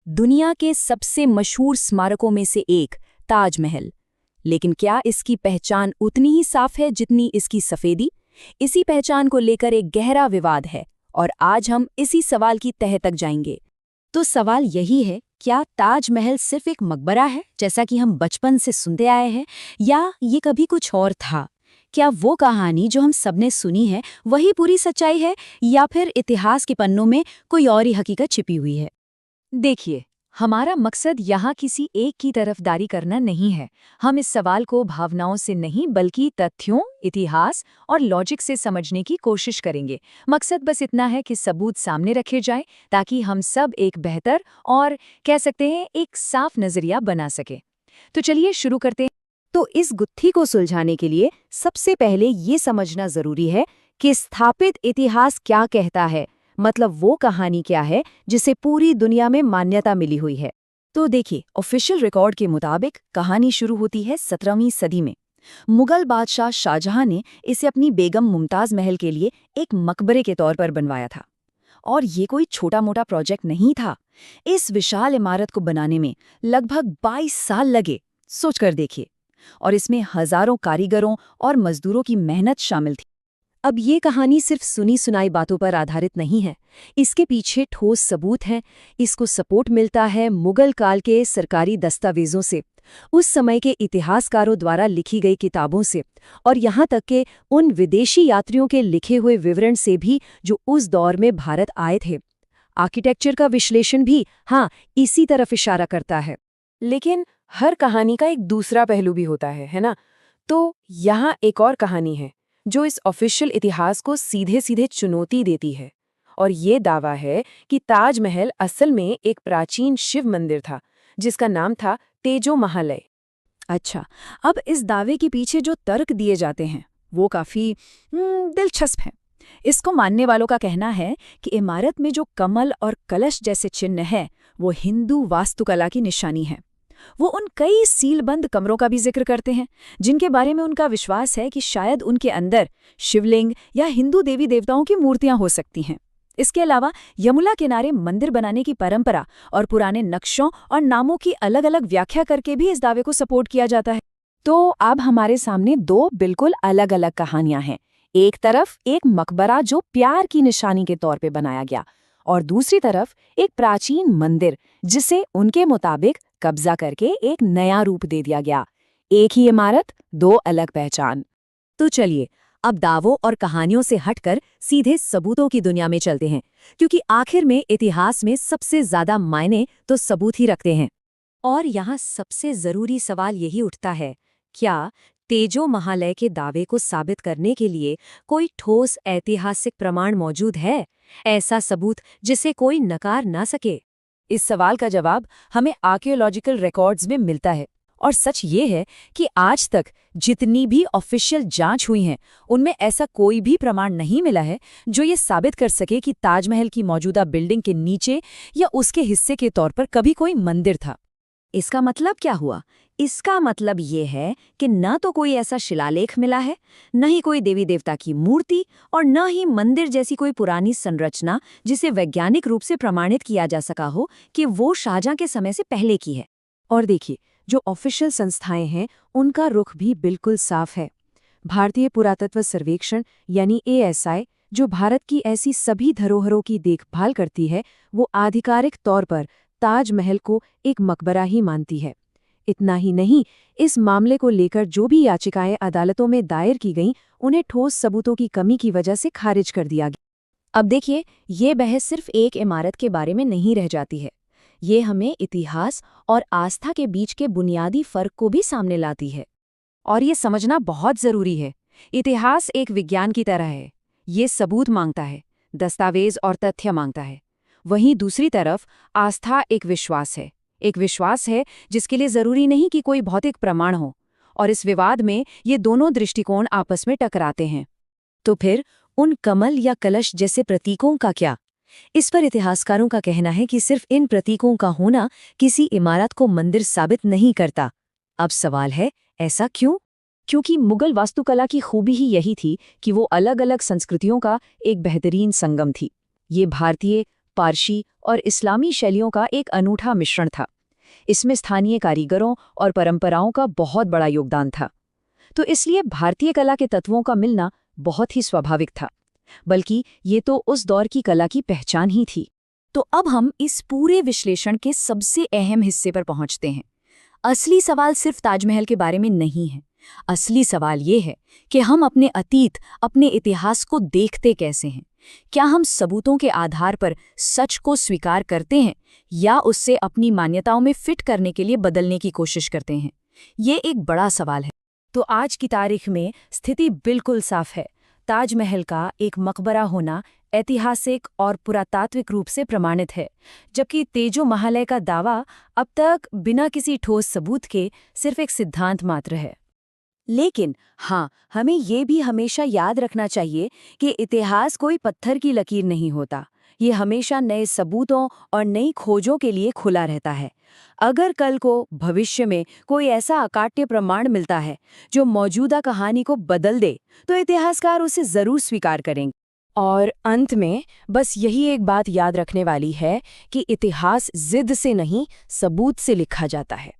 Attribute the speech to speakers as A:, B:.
A: दुनिया के सबसे मशहूर स्मारकों में से एक ताजमहल। लेकिन क्या इसकी पहचान उतनी ही साफ है जितनी इसकी सफेदी? इसी पहचान को लेकर एक गहरा विवाद है और आज हम इसी सवाल की तह तक जाएंगे। तो सवाल यही है, क्या ताजमहल सिर्फ एक मकबरा है जैसा कि हम बचपन से सुनते आए हैं, या ये कभी कुछ और था? क्या वो कहानी जो हम सबने सुनी है वही पूरी सच्चाई है, या फिर इतिहास के पन्नों में कोई और ही हकीकत छिपी हुई है? देखिए, हमारा मकसद यहाँ किसी एक की तरफदारी करना नहीं है। हम इस सवाल को भावनाओं से नहीं बल्कि तथ्यों, इतिहास और लॉजिक से समझने की कोशिश करेंगे। मकसद बस इतना है कि सबूत सामने रखे जाएं ताकि हम सब एक बेहतर और कह सकते हैं एक साफ नजरिया बना सके। तो चलिए शुरू करते हैं। तो इस गुत्थी को सुलझाने के लिए सबसे पहले ये समझना जरूरी है कि स्थापित इतिहास क्या कहता है, मतलब वो कहानी क्या है जिसे पूरी दुनिया में मान्यता मिली हुई है। तो देखिए, ऑफिशियल रिकॉर्ड के मुताबिक कहानी शुरू होती है 17वीं सदी में। मुगल बादशाह शाहजहां ने इसे अपनी बेगम मुमताज महल के लिए एक मकबरे के तौर पर बनवाया था। और ये कोई छोटा मोटा प्रोजेक्ट नहीं था। इस विशाल इमारत को बनाने में लगभग 22 साल लगे, सोचकर देखिए। और इसमें हजारों कारीगरों और मजदूरों की मेहनत शामिल थी। अब ये कहानी सिर्फ सुनी सुनाई बातों पर आधारित नहीं है। इसके पीछे ठोस सबूत हैं। इसको सपोर्ट मिलता है मुगल काल के सरकारी दस्तावेजों से, उस समय के इतिहासकारों द्वारा लिखी गई किताबों से, और यहाँ तक कि उन विदेशी यात्रियों के लिखे हुए विवरण से भी जो उस दौर में भारत आए थे। आर्किटेक्चर का विश्लेषण भी इसी तरफ इशारा करता है।
B: लेकिन हर कहानी का एक दूसरा पहलू भी होता है ना? तो यहाँ एक और कहानी है जो इस ऑफिशियल इतिहास को सीधे सीधे चुनौती देती है। और ये दावा है कि ताजमहल असल में एक प्राचीन शिव मंदिर था जिसका नाम था तेजो महालय।
A: अच्छा, अब इस दावे के पीछे जो तर्क दिए जाते हैं वो काफी दिलचस्प हैं। इसको मानने वालों का कहना है कि इमारत में जो कमल और कलश जैसे चिन्ह हैं वो हिंदू वास्तुकला की निशानी है। वो उन कई सीलबंद कमरों का भी जिक्र करते हैं जिनके बारे में उनका विश्वास है कि शायद उनके अंदर शिवलिंग या हिंदू देवी देवताओं की मूर्तियां हो सकती हैं। इसके अलावा यमुना किनारे मंदिर बनाने की परंपरा और पुराने नक्शों और नामों की अलग अलग व्याख्या करके भी इस दावे को सपोर्ट किया जाता है। तो अब हमारे सामने दो बिल्कुल अलग अलग कहानियां हैं। एक तरफ एक मकबरा जो प्यार की निशानी के तौर पे बनाया गया, और दूसरी तरफ एक प्राचीन मंदिर जिसे उनके मुताबिक कब्जा करके एक नया रूप दे दिया गया। एक ही इमारत, दो अलग पहचान। तो चलिए अब दावों और कहानियों से हटकर सीधे सबूतों की दुनिया में चलते हैं, क्योंकि आखिर में इतिहास में सबसे ज्यादा मायने तो सबूत ही रखते हैं। और यहाँ सबसे जरूरी सवाल यही उठता है, क्या तेजो महालय के दावे को साबित करने के लिए कोई ठोस ऐतिहासिक प्रमाण मौजूद है, ऐसा सबूत जिसे कोई नकार ना सके? इस सवाल का जवाब हमें आर्कियोलॉजिकल रिकॉर्ड्स में मिलता है। और सच ये है कि आज तक जितनी भी ऑफिशियल जांच हुई हैं उनमें ऐसा कोई भी प्रमाण नहीं मिला है जो ये साबित कर सके कि ताजमहल की मौजूदा बिल्डिंग के नीचे या उसके हिस्से के तौर पर कभी कोई मंदिर था। इसका मतलब क्या हुआ? इसका मतलब ये है कि न तो कोई ऐसा शिलालेख मिला है, न ही कोई देवी देवता की मूर्ति, और न ही मंदिर जैसी कोई पुरानी संरचना जिसे वैज्ञानिक रूप से प्रमाणित किया जा सका हो कि वो शाहजहां के समय से पहले की है। और देखिए, जो ऑफिशियल संस्थाएं हैं उनका रुख भी बिल्कुल साफ है। भारतीय पुरातत्व सर्वेक्षण यानी ASI, जो भारत की ऐसी सभी धरोहरों की देखभाल करती है, वो आधिकारिक तौर पर ताजमहल को एक मकबरा ही मानती है। इतना ही नहीं, इस मामले को लेकर जो भी याचिकाएं अदालतों में दायर की गईं, उन्हें ठोस सबूतों की कमी की वजह से खारिज कर दिया गया। अब देखिए, ये बहस सिर्फ एक इमारत के बारे में नहीं रह जाती है। ये हमें इतिहास और आस्था के बीच के बुनियादी फर्क को भी सामने लाती है। और ये समझना बहुत जरूरी है, इतिहास एक विज्ञान की तरह है। ये सबूत मांगता है, दस्तावेज और तथ्य मांगता है। वहीं दूसरी तरफ आस्था एक विश्वास है जिसके लिए जरूरी नहीं कि कोई भौतिक प्रमाण हो। और इस विवाद में ये दोनों दृष्टिकोण आपस में टकराते हैं। तो फिर उन कमल या कलश जैसे प्रतीकों का क्या? इस पर इतिहासकारों का कहना है कि सिर्फ इन प्रतीकों का होना किसी इमारत को मंदिर साबित नहीं करता। अब सवाल है, ऐसा क्यों? क्योंकि मुगल वास्तुकला की खूबी ही यही थी कि वो अलग अलग संस्कृतियों का एक बेहतरीन संगम थी। ये भारतीय, पारसी और इस्लामी शैलियों का एक अनूठा मिश्रण था। इसमें स्थानीय कारीगरों और परंपराओं का बहुत बड़ा योगदान था। तो इसलिए भारतीय कला के तत्वों का मिलना बहुत ही स्वाभाविक था, बल्कि ये तो उस दौर की कला की पहचान ही थी। तो अब हम इस पूरे विश्लेषण के सबसे अहम हिस्से पर पहुंचते हैं। असली सवाल सिर्फ ताजमहल के बारे में नहीं है। असली सवाल ये है कि हम अपने अतीत, अपने इतिहास को देखते कैसे हैं। क्या हम सबूतों के आधार पर सच को स्वीकार करते हैं या उससे अपनी मान्यताओं में फिट करने के लिए बदलने की कोशिश करते हैं? ये एक बड़ा सवाल है। तो आज की तारीख में स्थिति बिल्कुल साफ है। ताजमहल का एक मकबरा होना ऐतिहासिक और पुरातात्विक रूप से प्रमाणित है, जबकि तेजो महालय का दावा अब तक बिना किसी ठोस सबूत के सिर्फ एक सिद्धांत मात्र है। लेकिन हाँ, हमें ये भी हमेशा याद रखना चाहिए कि इतिहास कोई पत्थर की लकीर नहीं होता। ये हमेशा नए सबूतों और नई खोजों के लिए खुला रहता है। अगर कल को भविष्य में कोई ऐसा अकाट्य प्रमाण मिलता है जो मौजूदा कहानी को बदल दे, तो इतिहासकार उसे जरूर स्वीकार करेंगे।
B: और अंत में बस यही एक बात याद रखने वाली है कि इतिहास जिद से नहीं, सबूत से लिखा जाता है।